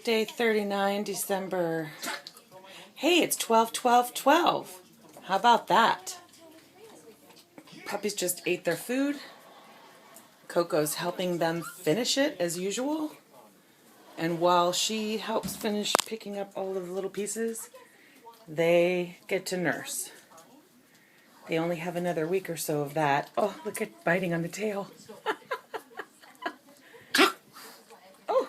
Day 39, December. Hey, it's 12/12/12. How about that? Puppies just ate their food. Coco's helping them finish it as usual. And while she helps finish picking up all of the little pieces, they get to nurse. They only have another week or so of that. Oh, look at biting on the tail. Oh.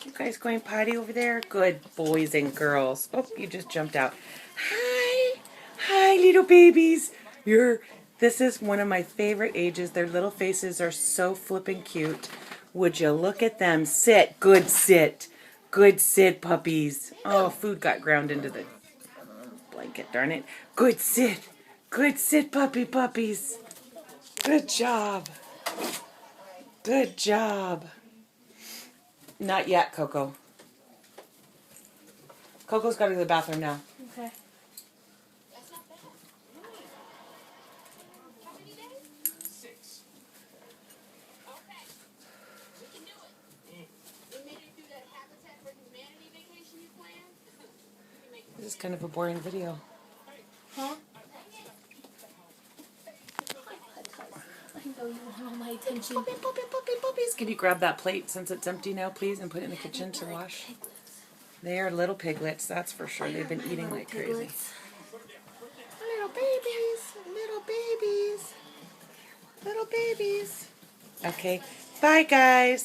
You guys going potty over there? Good boys and girls. Oh, you just jumped out. Hi. Hi, little babies. This is one of my favorite ages. Their little faces are so flippin' cute. Would you look at them? Sit. Good sit. Good sit, puppies. Oh, food got ground into the blanket, darn it. Good sit. Good sit, puppies. Good job. Good job. Not yet, Coco. Coco's got to go to the bathroom now. Okay. This is kind of a boring video. Huh? I know you want all my attention. Puppies. Can you grab that plate since it's empty now, please, and put it in the kitchen to wash? They are little piglets, that's for sure. They've been eating like crazy. Little babies. Little babies. Little babies. Okay. Bye, guys.